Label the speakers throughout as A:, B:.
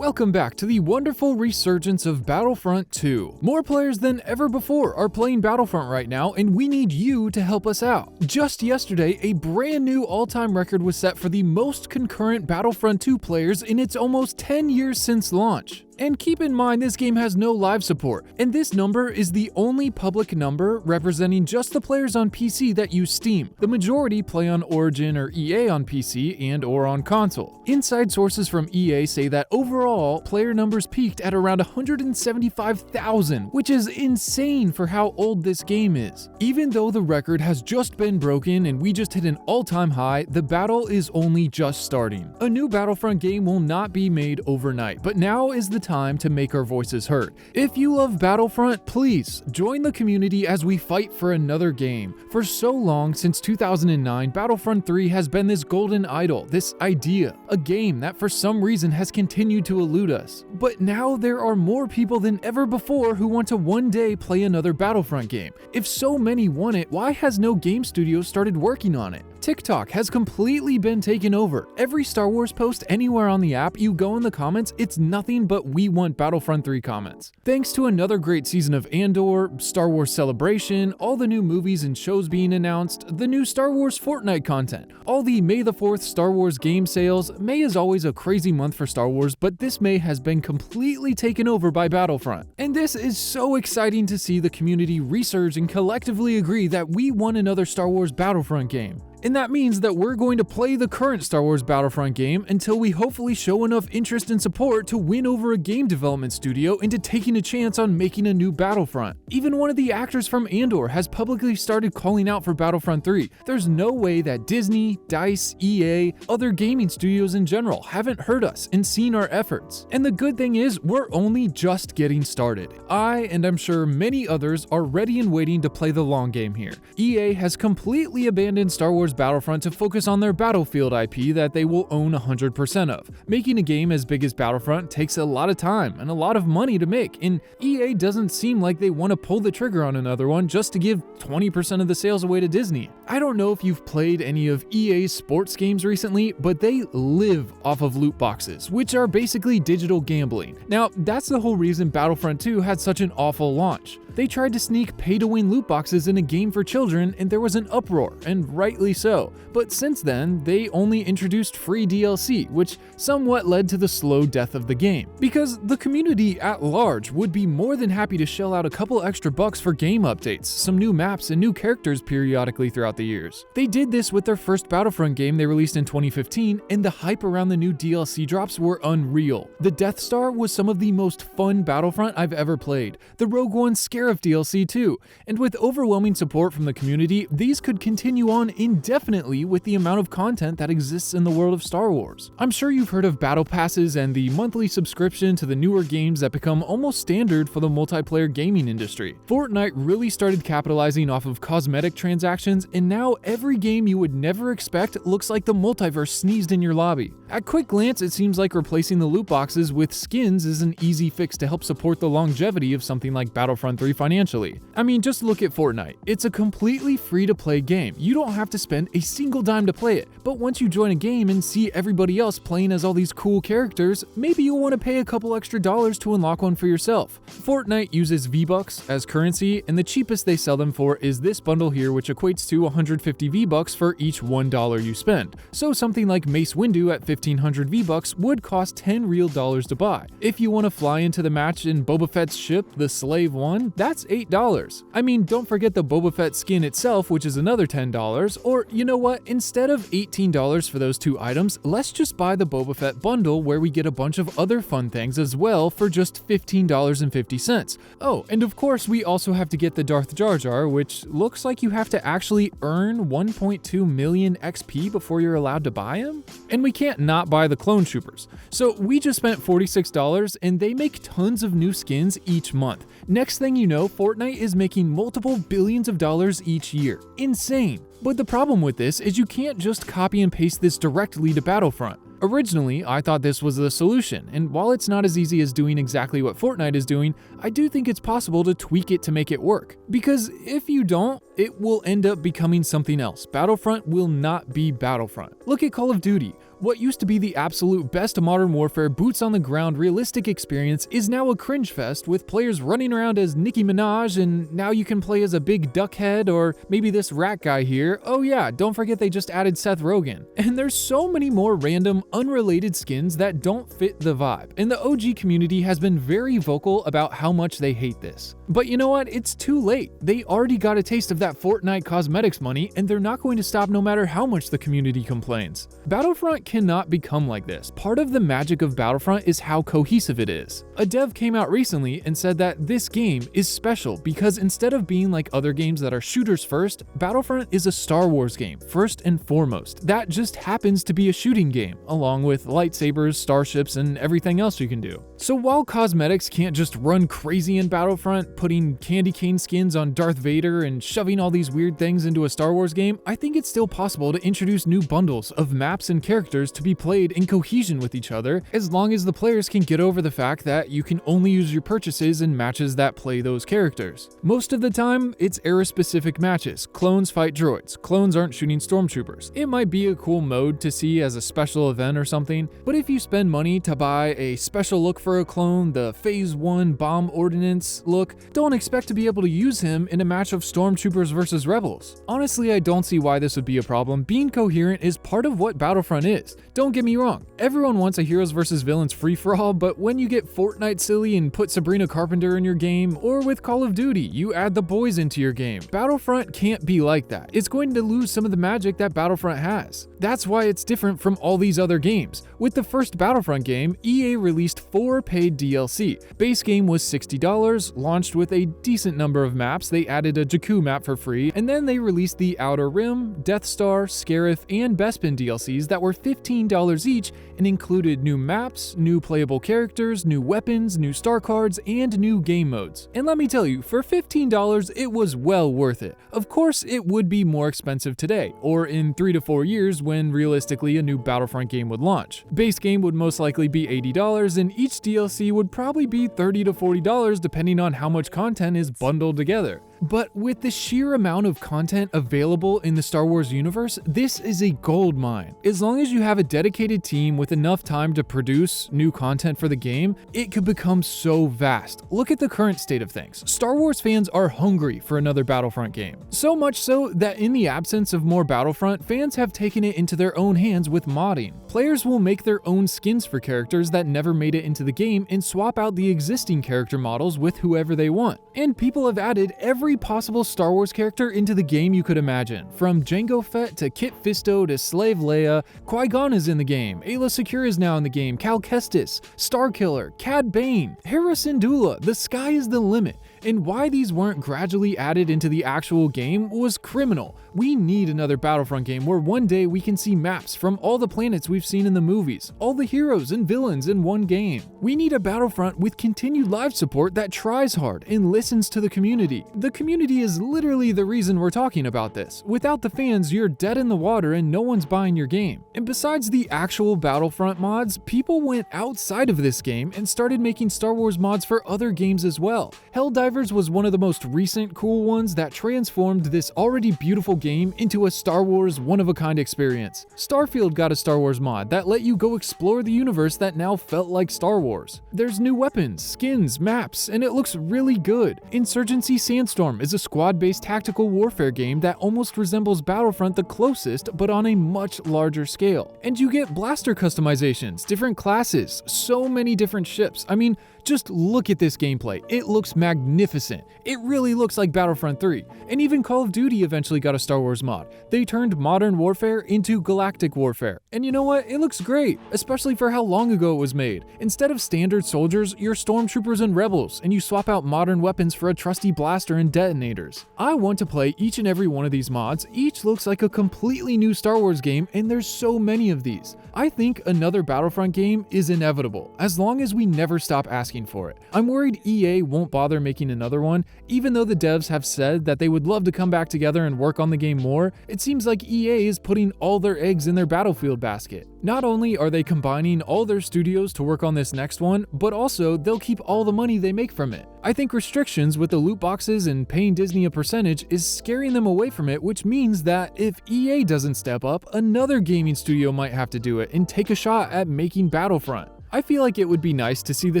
A: Welcome back to the wonderful resurgence of Battlefront 2. More players than ever before are playing Battlefront right now, and we need you to help us out. Just yesterday, a brand new all-time record was set for the most concurrent Battlefront 2 players in its almost 10 years since launch. And keep in mind, this game has no live support, and this number is the only public number representing just the players on PC that use Steam. The majority play on Origin or EA on PC and or on console. Inside sources from EA say that overall, player numbers peaked at around 175,000, which is insane for how old this game is. Even though the record has just been broken and we just hit an all-time high, the battle is only just starting. A new Battlefront game will not be made overnight, but now is the time to make our voices heard. If you love Battlefront, please join the community as we fight for another game. For so long, since 2009, Battlefront 3 has been this golden idol, this idea, a game that for some reason has continued to elude us. But now there are more people than ever before who want to one day play another Battlefront game. If so many want it, why has no game studio started working on it? TikTok has completely been taken over. Every Star Wars post anywhere on the app, you go in the comments, it's nothing but "We want Battlefront 3" comments. Thanks to another great season of Andor, Star Wars Celebration, all the new movies and shows being announced, the new Star Wars Fortnite content, all the May the 4th Star Wars game sales. May is always a crazy month for Star Wars, but this May has been completely taken over by Battlefront. And this is so exciting to see the community resurge and collectively agree that we want another Star Wars Battlefront game. And that means that we're going to play the current Star Wars Battlefront game until we hopefully show enough interest and support to win over a game development studio into taking a chance on making a new Battlefront. Even one of the actors from Andor has publicly started calling out for Battlefront 3. There's no way that Disney, DICE, EA, other gaming studios in general haven't heard us and seen our efforts. And the good thing is, we're only just getting started. I, and I'm sure many others, are ready and waiting to play the long game here. EA has completely abandoned Star Wars Battlefront to focus on their Battlefield IP that they will own 100% of. Making a game as big as Battlefront takes a lot of time and a lot of money to make, and EA doesn't seem like they want to pull the trigger on another one just to give 20% of the sales away to Disney. I don't know if you've played any of EA's sports games recently, but they live off of loot boxes, which are basically digital gambling. Now, that's the whole reason Battlefront 2 had such an awful launch. They tried to sneak pay-to-win loot boxes in a game for children, and there was an uproar, and rightly so. But since then, they only introduced free DLC, which somewhat led to the slow death of the game. Because the community at large would be more than happy to shell out a couple extra bucks for game updates, some new maps, and new characters periodically throughout the years. They did this with their first Battlefront game they released in 2015, and the hype around the new DLC drops were unreal. The Death Star was some of the most fun Battlefront I've ever played. The Rogue One Scarif DLC too, and with overwhelming support from the community, these could continue on indefinitely with the amount of content that exists in the world of Star Wars. I'm sure you've heard of battle passes and the monthly subscription to the newer games that become almost standard for the multiplayer gaming industry. Fortnite really started capitalizing off of cosmetic transactions, and now every game you would never expect looks like the multiverse sneezed in your lobby. At quick glance, it seems like replacing the loot boxes with skins is an easy fix to help support the longevity of something like Battlefront 3 financially. I mean, just look at Fortnite. It's a completely free-to-play game. You don't have to spend a single dime to play it, but once you join a game and see everybody else playing as all these cool characters, maybe you'll want to pay a couple extra dollars to unlock one for yourself. Fortnite uses V-Bucks as currency, and the cheapest they sell them for is this bundle here, which equates to 150 V-Bucks for each $1 you spend. So something like Mace Windu at 1500 V-Bucks would cost 10 real dollars to buy. If you want to fly into the match in Boba Fett's ship, the Slave One, that's $8. I mean, don't forget the Boba Fett skin itself, which is another $10, or you know what, instead of $18 for those two items, let's just buy the Boba Fett bundle where we get a bunch of other fun things as well for just $15.50. Oh, and of course we also have to get the Darth Jar Jar, which looks like you have to actually earn 1.2 million XP before you're allowed to buy him? And we can't not buy the Clone Troopers. So we just spent $46 and they make tons of new skins each month. Next thing you know, Fortnite is making multiple billions of dollars each year. Insane. But the problem with this is you can't just copy and paste this directly to Battlefront. Originally, I thought this was the solution, and while it's not as easy as doing exactly what Fortnite is doing, I do think it's possible to tweak it to make it work. Because if you don't, it will end up becoming something else. Battlefront will not be Battlefront. Look at Call of Duty. What used to be the absolute best Modern Warfare boots on the ground realistic experience is now a cringe fest with players running around as Nicki Minaj, and now you can play as a big duck head or maybe this rat guy here. Oh yeah, don't forget they just added Seth Rogen. And there's so many more random, unrelated skins that don't fit the vibe, and the OG community has been very vocal about how much they hate this. But you know what? It's too late. They already got a taste of that Fortnite cosmetics money, and they're not going to stop no matter how much the community complains. Battlefront cannot become like this. Part of the magic of Battlefront is how cohesive it is. A dev came out recently and said that this game is special because instead of being like other games that are shooters first, Battlefront is a Star Wars game, first and foremost. That just happens to be a shooting game, along with lightsabers, starships, and everything else you can do. So while cosmetics can't just run crazy in Battlefront, putting candy cane skins on Darth Vader and shoving all these weird things into a Star Wars game, I think it's still possible to introduce new bundles of maps and characters to be played in cohesion with each other, as long as the players can get over the fact that you can only use your purchases in matches that play those characters. Most of the time, it's era-specific matches. Clones fight droids. Clones aren't shooting stormtroopers. It might be a cool mode to see as a special event or something, but if you spend money to buy a special look for a clone, the Phase 1 bomb ordnance look, don't expect to be able to use him in a match of stormtroopers versus rebels. Honestly, I don't see why this would be a problem. Being coherent is part of what Battlefront is. Don't get me wrong, everyone wants a heroes versus villains free-for-all, but when you get Fortnite silly and put Sabrina Carpenter in your game, or with Call of Duty, you add the boys into your game, Battlefront can't be like that. It's going to lose some of the magic that Battlefront has. That's why it's different from all these other games. With the first Battlefront game, EA released 4 paid DLC. Base game was $60, launched with a decent number of maps. They added a Jakku map for free, and then they released the Outer Rim, Death Star, Scarif, and Bespin DLCs that were $15 each and included new maps, new playable characters, new weapons, new star cards, and new game modes. And let me tell you, for $15, it was well worth it. Of course, it would be more expensive today, or in 3 to 4 years when realistically a new Battlefront game would launch. Base game would most likely be $80, and each DLC would probably be $30 to $40 depending on how much content is bundled together. But with the sheer amount of content available in the Star Wars universe, this is a gold mine. As long as you have a dedicated team with enough time to produce new content for the game, it could become so vast. Look at the current state of things. Star Wars fans are hungry for another Battlefront game. So much so that in the absence of more Battlefront, fans have taken it into their own hands with modding. Players will make their own skins for characters that never made it into the game and swap out the existing character models with whoever they want. And people have added every possible Star Wars character into the game you could imagine. From Jango Fett to Kit Fisto to Slave Leia, Qui-Gon is in the game, Aayla Secure is now in the game, Cal Kestis, Starkiller, Cad Bane, Hera Syndulla. The sky is the limit. And why these weren't gradually added into the actual game was criminal. We need another Battlefront game where one day we can see maps from all the planets we've seen in the movies, all the heroes and villains in one game. We need a Battlefront with continued live support that tries hard and listens to the community. The community is literally the reason we're talking about this. Without the fans, you're dead in the water and no one's buying your game. And besides the actual Battlefront mods, people went outside of this game and started making Star Wars mods for other games as well. Helldivers was one of the most recent cool ones that transformed this already beautiful game into a Star Wars one-of-a-kind experience. Starfield got a Star Wars mod that let you go explore the universe that now felt like Star Wars. There's new weapons, skins, maps, and it looks really good. Insurgency Sandstorm is a squad-based tactical warfare game that almost resembles Battlefront the closest, but on a much larger scale. And you get blaster customizations, different classes, so many different ships. I mean, just look at this gameplay. It looks magnificent. It really looks like Battlefront 3. And even Call of Duty eventually got a Star Wars mod. They turned Modern Warfare into Galactic Warfare. And you know what? It looks great, especially for how long ago it was made. Instead of standard soldiers, you're stormtroopers and rebels, and you swap out modern weapons for a trusty blaster and detonators. I want to play each and every one of these mods. Each looks like a completely new Star Wars game, and there's so many of these. I think another Battlefront game is inevitable, as long as we never stop asking for it. I'm worried EA won't bother making making another one, even though the devs have said that they would love to come back together and work on the game more. It seems like EA is putting all their eggs in their Battlefield basket. Not only are they combining all their studios to work on this next one, but also they'll keep all the money they make from it. I think restrictions with the loot boxes and paying Disney a percentage is scaring them away from it, which means that if EA doesn't step up, another gaming studio might have to do it and take a shot at making Battlefront. I feel like it would be nice to see the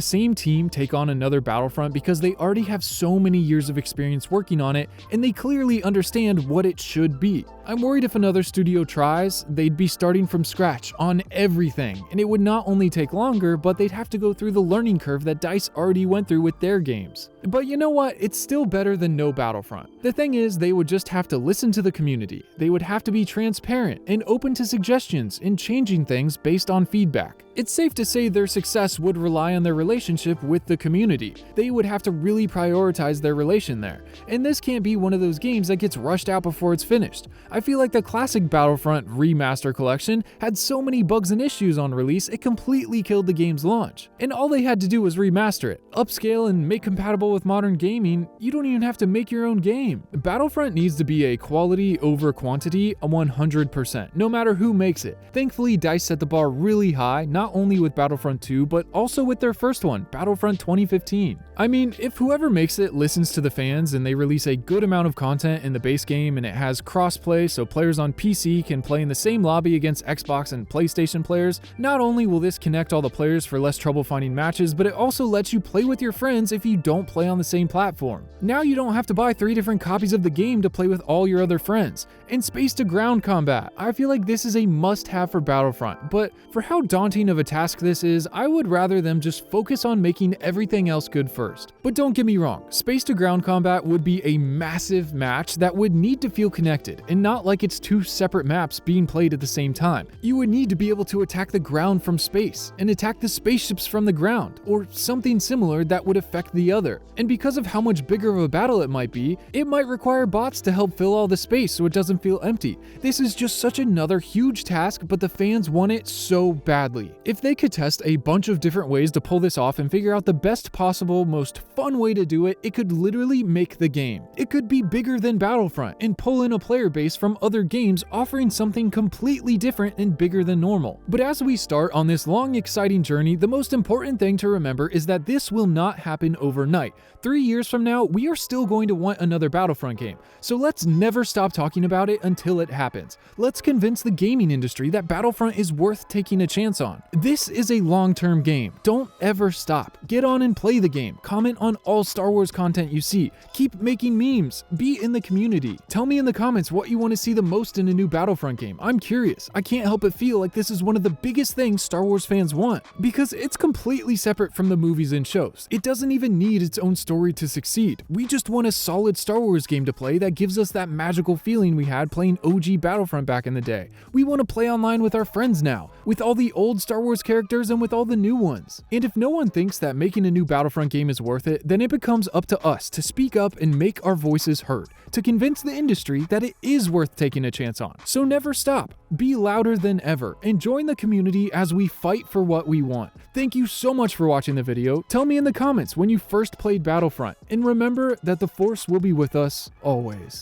A: same team take on another Battlefront because they already have so many years of experience working on it and they clearly understand what it should be. I'm worried if another studio tries, they'd be starting from scratch on everything, and it would not only take longer, but they'd have to go through the learning curve that DICE already went through with their games. But you know what? It's still better than no Battlefront. The thing is, they would just have to listen to the community. They would have to be transparent and open to suggestions and changing things based on feedback. It's safe to say their success would rely on their relationship with the community. They would have to really prioritize their relation there. And this can't be one of those games that gets rushed out before it's finished. I feel like the classic Battlefront Remaster Collection had so many bugs and issues on release, it completely killed the game's launch. And all they had to do was remaster it, upscale and make compatible with modern gaming. You don't even have to make your own game. Battlefront needs to be a quality over quantity 100%, no matter who makes it. Thankfully, DICE set the bar really high, not only with Battlefront 2, but also with their first one, Battlefront 2015. I mean, if whoever makes it listens to the fans and they release a good amount of content in the base game and it has crossplay so players on PC can play in the same lobby against Xbox and PlayStation players, not only will this connect all the players for less trouble finding matches, but it also lets you play with your friends if you don't play on the same platform. Now you don't have to buy 3 different copies of the game to play with all your other friends. And space to ground combat. I feel like this is a must-have for Battlefront, but for how daunting of a task this is, I would rather them just focus on making everything else good first. But don't get me wrong, space to ground combat would be a massive match that would need to feel connected, and not like it's 2 separate maps being played at the same time. You would need to be able to attack the ground from space, and attack the spaceships from the ground, or something similar that would affect the other. And because of how much bigger of a battle it might require bots to help fill all the space so it doesn't feel empty. This is just such another huge task, but the fans want it so badly. If they could test a bunch of different ways to pull this off and figure out the best possible, most fun way to do it, it could literally make the game. It could be bigger than Battlefront and pull in a player base from other games, offering something completely different and bigger than normal. But as we start on this long, exciting journey, the most important thing to remember is that this will not happen overnight. 3 years from now, we are still going to want another Battlefront game. So let's never stop talking about it until it happens. Let's convince the gaming industry that Battlefront is worth taking a chance on. This is a long-term game. Don't ever stop. Get on and play the game. Comment on all Star Wars content you see. Keep making memes. Be in the community. Tell me in the comments what you want to see the most in a new Battlefront game. I'm curious. I can't help but feel like this is one of the biggest things Star Wars fans want, because it's completely separate from the movies and shows. It doesn't even need its own story to succeed. We just want a solid Star Wars game to play that gives us that magical feeling we had playing OG Battlefront back in the day. We want to play online with our friends now, with all the old Star Wars characters and with all the new ones. And if no one thinks that making a new Battlefront game is worth it, then it becomes up to us to speak up and make our voices heard, to convince the industry that it is worth taking a chance on. So never stop. Be louder than ever and join the community as we fight for what we want. Thank you so much for watching the video. Tell me in the comments when you first played Battlefront, and remember that the Force will be with us always.